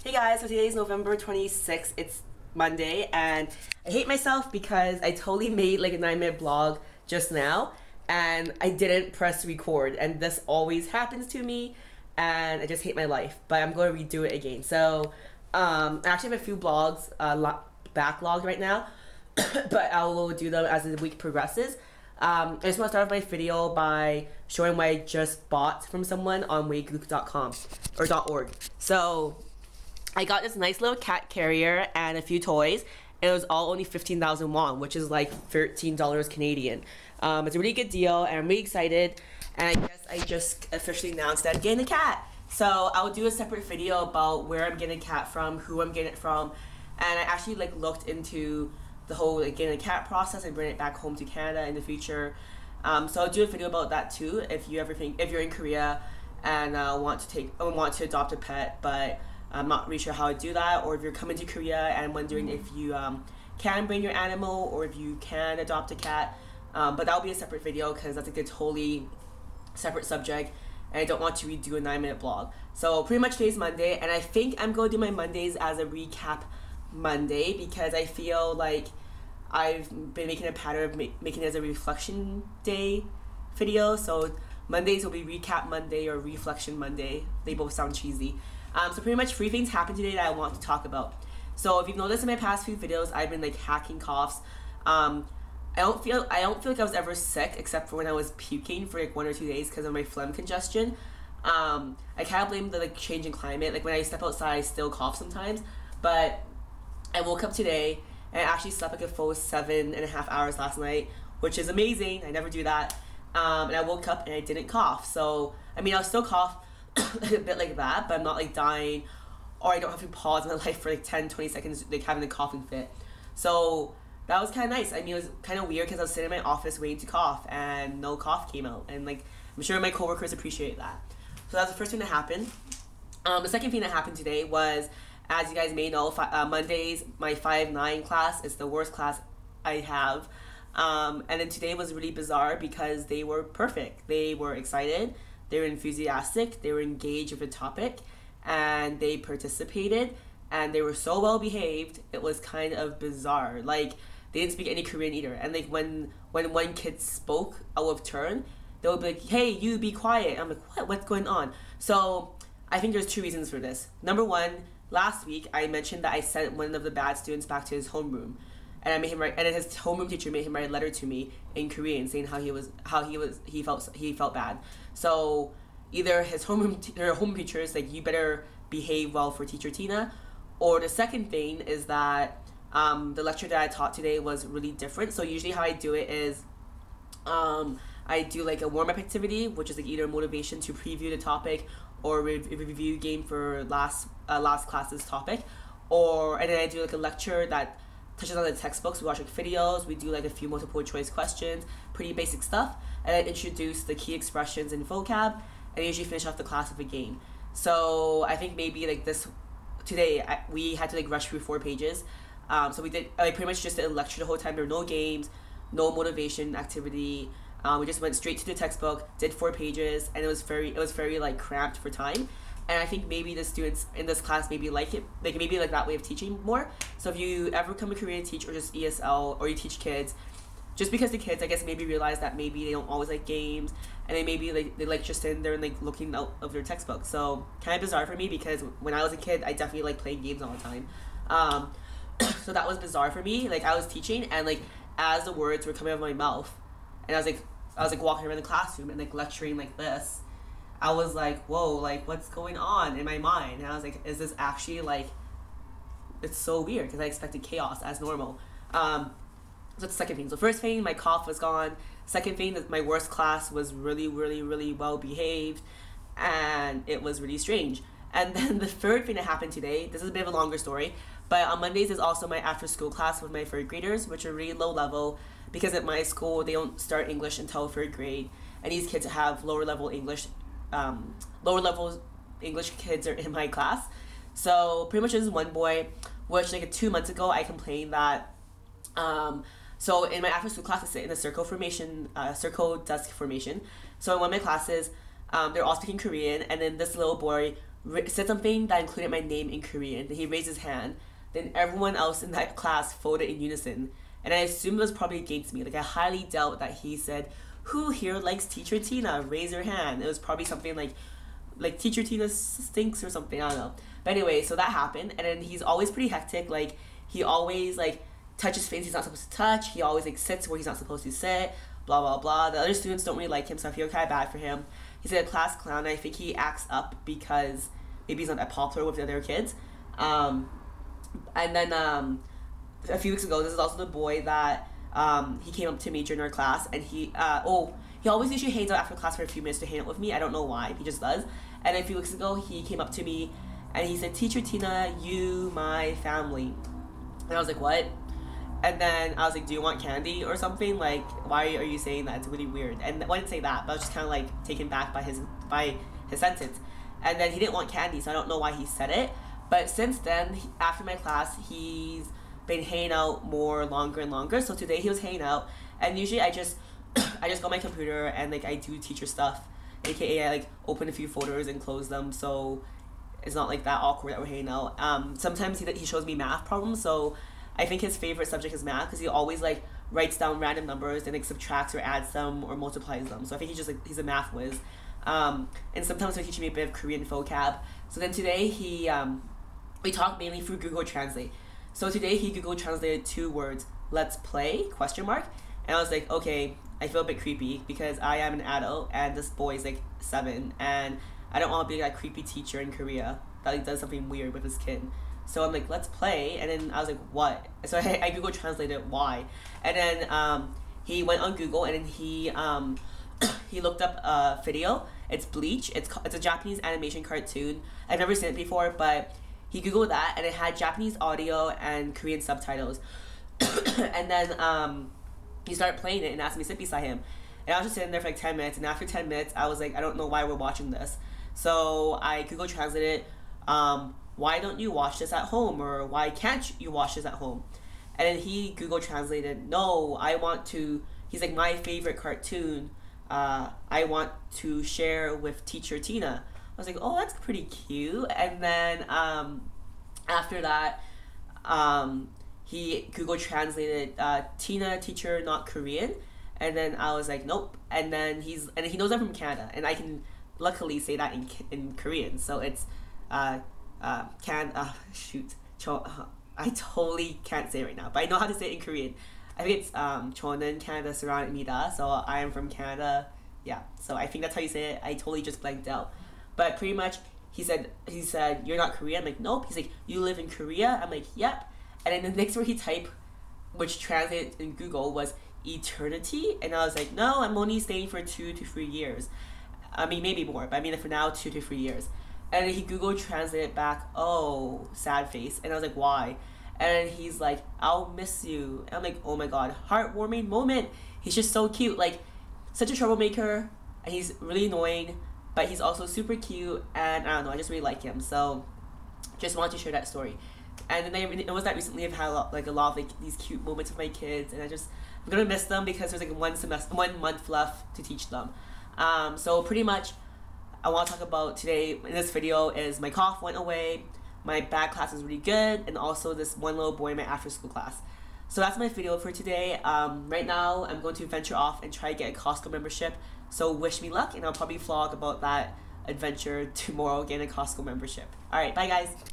Hey guys, so today is November 26th. It's Monday, and I hate myself because I totally made like a 9-minute vlog just now, and I didn't press record, and this always happens to me, and I just hate my life. But I'm going to redo it again. So I actually have a few vlogs backlogged right now, but I will do them as the week progresses. I just want to start off my video by showing what I just bought from someone on waygook.com or .org. So I got this nice little cat carrier and a few toys. It was all only 15,000 won, which is like $13 Canadian. It's a really good deal, and I'm really excited. And I guess I just officially announced that I'm getting a cat. So I'll do a separate video about where I'm getting a cat from, who I'm getting it from, and I actually like looked into the whole like getting a cat process and bring it back home to Canada in the future. So I'll do a video about that too if you ever think, if you're in Korea and want to adopt a pet, but I'm not really sure how to do that, or if you're coming to Korea and wondering if you can bring your animal or if you can adopt a cat. But that'll be a separate video because that's like a totally separate subject, and I don't want to redo a 9-minute vlog. So pretty much today's Monday, and I think I'm going to do my Mondays as a recap Monday because I feel like I've been making a pattern of making it as a reflection day video. So Mondays will be recap Monday or reflection Monday. They both sound cheesy. So pretty much 3 things happened today that I want to talk about. So if you've noticed in my past few videos, I've been like hacking coughs. I don't feel like I was ever sick except for when I was puking for like 1 or 2 days because of my phlegm congestion. I kind of blame the like change in climate. Like when I step outside, I still cough sometimes. But I woke up today and I actually slept like a full 7.5 hours last night, which is amazing. I never do that. And I woke up and I didn't cough. So I mean, I'll still cough a bit like that, but I'm not like dying, or I don't have to pause my life for like 10-20 seconds like having a coughing fit. So that was kind of nice. I mean, it was kind of weird because I was sitting in my office waiting to cough and no cough came out, and like I'm sure my coworkers appreciate that. So that's the first thing that happened. The second thing that happened today was, as you guys may know, Mondays my 5-9 class is the worst class I have, and then today was really bizarre because they were perfect. They were excited, they were enthusiastic, they were engaged with the topic, and they participated, and they were so well behaved. It was kind of bizarre. Like they didn't speak any Korean either, and like when one kid spoke out of turn, they would be like, "Hey, you be quiet." I'm like, "What? What's going on?" So I think there's 2 reasons for this. Number one, last week I mentioned that I sent one of the bad students back to his homeroom, and I made him write, and then his homeroom teacher made him write a letter to me in Korean saying he felt bad. So either his home teachers like, you better behave well for teacher Tina, or the second thing is that the lecture that I taught today was really different. So usually how I do it is I do like a warm-up activity, which is like either motivation to preview the topic or review game for last class's topic, and then I do like a lecture that touches on the textbooks. We watch like videos, we do like a few multiple choice questions, pretty basic stuff, and I introduce the key expressions and vocab, and I usually finish off the class with a game. So I think maybe like today we had to like rush through 4 pages. So I pretty much just did a lecture the whole time. There were no games, no motivation activity. We just went straight to the textbook, did 4 pages, and it was very like cramped for time. And I think maybe the students in this class maybe like it, like maybe like that way of teaching more. So if you ever come to Korea to teach, or just ESL, or you teach kids, just because the kids, I guess, maybe realize that maybe they don't always like games, and they maybe like they like just sitting there and like looking out of their textbook. So kind of bizarre for me because when I was a kid, I definitely like playing games all the time. So that was bizarre for me. Like I was teaching, and like as the words were coming out of my mouth, and I was like walking around the classroom and like lecturing like this, I was like, whoa, like what's going on in my mind? And I was like, is this actually like, it's so weird because I expected chaos as normal. So that's the second thing. So first thing, my cough was gone. Second thing, that my worst class was really, really, really well behaved, and it was really strange. And then the third thing that happened today, this is a bit of a longer story, but on Mondays is also my after school class with my 3rd graders, which are really low level because at my school they don't start English until 3rd grade, and these kids have lower level English kids are in my class. So pretty much this is one boy, which like 2 months ago I complained that so in my after school class I sit in a circle desk formation. So in one of my classes they're all speaking Korean, and then this little boy said something that included my name in Korean. Then he raised his hand. Then everyone else in that class voted in unison. And I assumed it was probably against me. Like, I highly doubt that he said, "Who here likes Teacher Tina? Raise your hand." It was probably something like Teacher Tina stinks or something. I don't know. But anyway, so that happened. And then he's always pretty hectic. Like, he always, like, touches things he's not supposed to touch. He always, like, sits where he's not supposed to sit. Blah, blah, blah. The other students don't really like him, so I feel kind of bad for him. He's a class clown. I think he acts up because maybe he's not that popular with the other kids. And then a few weeks ago, this is also the boy that he came up to me during our class, and he always usually hangs out after class for a few minutes to hang out with me. I don't know why, he just does. And a few weeks ago, he came up to me and he said, "Teacher Tina, you my family." And I was like, "What?" And then I was like, "Do you want candy or something? Like, why are you saying that? It's really weird." And I didn't say that, but I was just kind of like taken back by his sentence. And then he didn't want candy, so I don't know why he said it. But since then, after my class, he's been hanging out more longer and longer. So today he was hanging out, and usually I just go on my computer and like I do teacher stuff, aka I like open a few folders and close them, so it's not like that awkward that we're hanging out. Sometimes he shows me math problems, so I think his favorite subject is math because he always like writes down random numbers and like subtracts or adds them or multiplies them. So I think he's a math whiz. And sometimes he'll teach me a bit of Korean vocab. So then today we talked mainly through Google Translate. So today he Google translated 2 words, "let's play?" ? And I was like, okay, I feel a bit creepy because I am an adult and this boy is like 7, and I don't want to be that creepy teacher in Korea that like does something weird with his kid. So I'm like, "Let's play," and then I was like, "What?" So I Google translated why, and then he went on Google and then he looked up a video. It's Bleach. It's a Japanese animation cartoon. I've never seen it before, but he Googled that and it had Japanese audio and Korean subtitles. And then he started playing it and asked me to sit beside him. And I was just sitting there for like 10 minutes, and after 10 minutes, I was like, I don't know why we're watching this. So I Google translated, "Why don't you watch this at home?" or "Why can't you watch this at home?" And then he Google translated, "No, I want to," he's like, "my favorite cartoon, I want to share with Teacher Tina." I was like, "Oh, that's pretty cute." And then after that, he Google translated Tina teacher, not Korean. And then I was like, "Nope." And then he knows I'm from Canada, and I can luckily say that in Korean. So it's I totally can't say it right now, but I know how to say it in Korean. I think it's 저는 Canada 사람입니다. So I am from Canada. Yeah. So I think that's how you say it. I totally just blanked out. But pretty much he said, "You're not Korean." I'm like, "Nope." He's like, "You live in Korea?" I'm like, "Yep." And then the next word he typed, which translated in Google, was eternity. And I was like, "No, I'm only staying for 2 to 3 years. I mean, maybe more, but I mean for now 2 to 3 years." And then he Google translated back, "Oh, sad face." And I was like, "Why?" And he's like, "I'll miss you." And I'm like, oh my god, heartwarming moment. He's just so cute, like such a troublemaker, and he's really annoying, but he's also super cute, and I don't know, I just really like him. So just wanted to share that story. And then it was that recently I've had a lot of these cute moments with my kids, and I'm gonna miss them because there's like 1 month left to teach them. So pretty much I want to talk about today in this video is my cough went away, my bad class is really good, and also this one little boy in my after school class. So that's my video for today. Right now I'm going to venture off and try to get a Costco membership, so wish me luck, and I'll probably vlog about that adventure tomorrow, getting a Costco membership. Alright, bye guys!